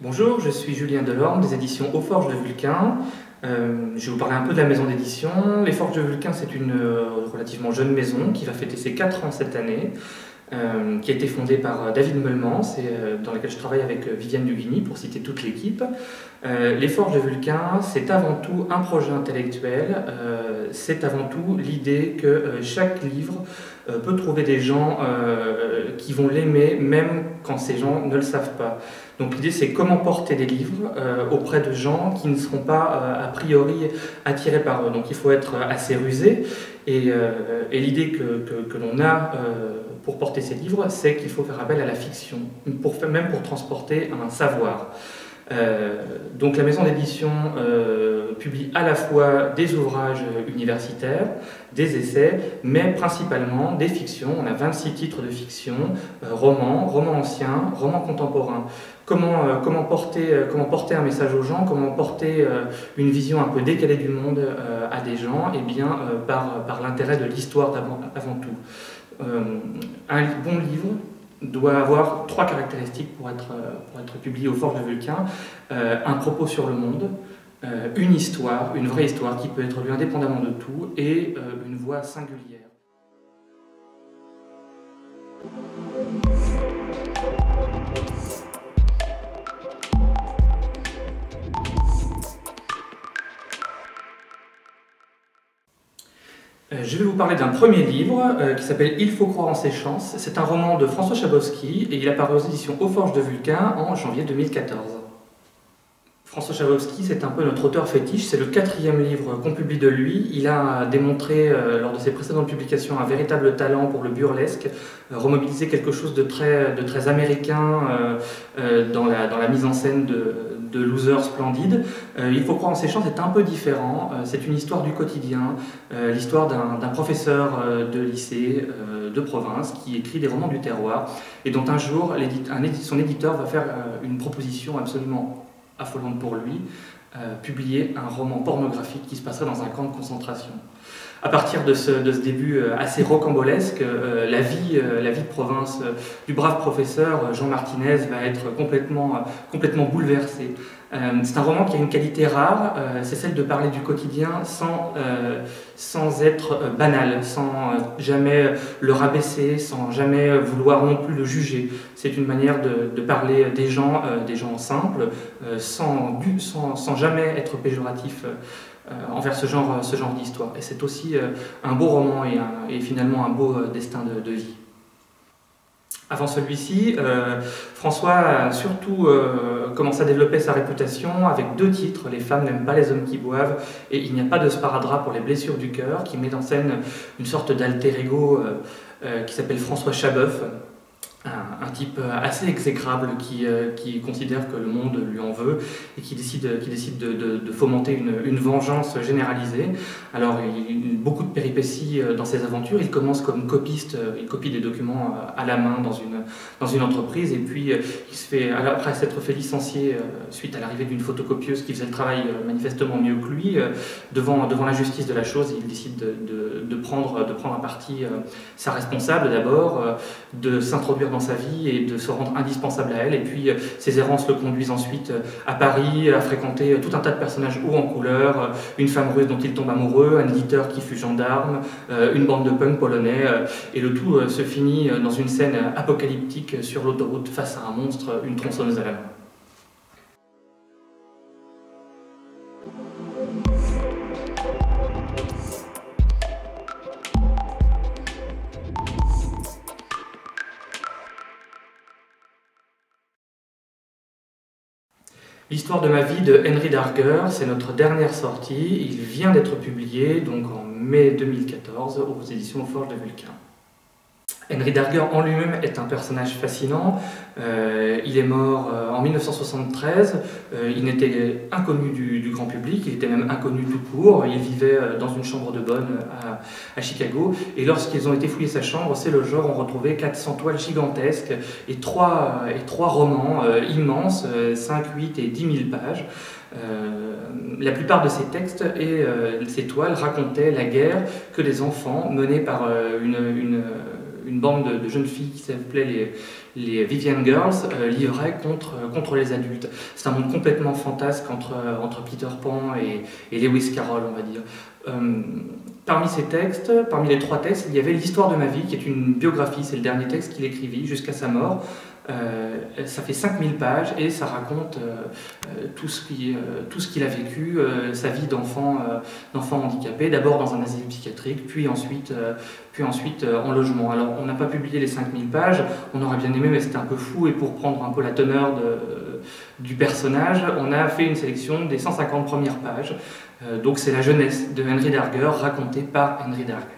Bonjour, je suis Julien Delorme des éditions Aux Forges de Vulcain. Je vais vous parler un peu de la maison d'édition. Les Forges de Vulcain, c'est une relativement jeune maison qui va fêter ses 4 ans cette année, qui a été fondée par David Meulemans et dans laquelle je travaille avec Viviane Duguigny, pour citer toute l'équipe. Les Forges de Vulcain, c'est avant tout un projet intellectuel, c'est avant tout l'idée que chaque livre peut trouver des gens qui vont l'aimer, même quand ces gens ne le savent pas. Donc l'idée, c'est comment porter des livres auprès de gens qui ne seront pas a priori attirés par eux. Donc il faut être assez rusé, et l'idée que l'on a pour porter ces livres, c'est qu'il faut faire appel à la fiction, même pour transporter un savoir. Donc la maison d'édition publie à la fois des ouvrages universitaires, des essais, mais principalement des fictions. On a 26 titres de fiction, romans anciens, romans contemporains. Comment porter un message aux gens, comment porter une vision un peu décalée du monde à des gens, et bien par l'intérêt de l'histoire avant tout. Un bon livre doit avoir 3 caractéristiques pour être publié aux Forges de Vulcain. Un propos sur le monde, une histoire, une vraie histoire qui peut être lue indépendamment de tout, et une voix singulière. Je vais vous parler d'un premier livre qui s'appelle « Il faut croire en ses chances ». C'est un roman de François Chabowski et il apparaît aux éditions Aux Forges de Vulcain en janvier 2014. François Chabowski, c'est un peu notre auteur fétiche, c'est le 4e livre qu'on publie de lui. Il a démontré lors de ses précédentes publications un véritable talent pour le burlesque, remobilisé quelque chose de très américain dans la mise en scène de Loser splendide. Il faut croire en ses chances, c'est un peu différent. C'est une histoire du quotidien, l'histoire d'un professeur de lycée de province qui écrit des romans du terroir et dont un jour son éditeur va faire une proposition absolument affolante pour lui, publier un roman pornographique qui se passerait dans un camp de concentration. À partir de ce début assez rocambolesque, la vie de province du brave professeur Jean Martinez va être complètement bouleversée. C'est un roman qui a une qualité rare, c'est celle de parler du quotidien sans être banal, sans jamais le rabaisser, sans jamais vouloir non plus le juger. C'est une manière de parler des gens simples, sans jamais être péjoratif envers ce genre d'histoire. Et c'est aussi un beau roman et finalement un beau destin de vie. Avant celui-ci, François a surtout commencé à développer sa réputation avec 2 titres, Les femmes n'aiment pas les hommes qui boivent et Il n'y a pas de sparadrap pour les blessures du cœur, qui met en scène une sorte d'alter ego qui s'appelle François Chabeuf, un type assez exécrable qui considère que le monde lui en veut et qui décide de fomenter une vengeance généralisée. Alors, il a beaucoup de péripéties dans ses aventures. Il commence comme copiste, il copie des documents à la main dans une entreprise, et puis il se fait, après s'être fait licencier suite à l'arrivée d'une photocopieuse qui faisait le travail manifestement mieux que lui, devant l'injustice de la chose, il décide de prendre à partie sa responsable d'abord, de s'introduire dans sa vie et de se rendre indispensable à elle. Et puis ses errances le conduisent ensuite à Paris, à fréquenter tout un tas de personnages hauts en couleur, une femme russe dont il tombe amoureux, un éditeur qui fut gendarme, une bande de punk polonais, et le tout se finit dans une scène apocalyptique sur l'autoroute face à un monstre, une tronçonneuse à la main. L'histoire de ma vie de Henry Darger, c'est notre dernière sortie. Il vient d'être publié donc en mai 2014 aux éditions Aux Forges de Vulcain. Henry Darger en lui-même est un personnage fascinant. Il est mort en 1973. Il n'était inconnu du grand public, il était même inconnu tout court. Il vivait dans une chambre de bonne à Chicago. Et lorsqu'ils ont été fouiller sa chambre, c'est le jour où on retrouvait 400 toiles gigantesques et trois romans immenses, 5, 8 et 10 000 pages. La plupart de ces textes et ces toiles racontaient la guerre que des enfants menés par une bande de jeunes filles qui s'appelait les Vivian Girls livraient contre les adultes. C'est un monde complètement fantasque entre Peter Pan et Lewis Carroll, on va dire. Parmi ces textes, parmi les 3 textes, il y avait L'Histoire de ma vie, qui est une biographie, c'est le dernier texte qu'il écrivit jusqu'à sa mort. Ça fait 5000 pages et ça raconte tout ce qu'il a vécu, sa vie d'enfant handicapé, d'abord dans un asile psychiatrique, puis ensuite en logement. Alors on n'a pas publié les 5000 pages, on aurait bien aimé mais c'était un peu fou, et pour prendre un peu la teneur du personnage, on a fait une sélection des 150 premières pages. Donc c'est la jeunesse de Henry Darger racontée par Henry Darger.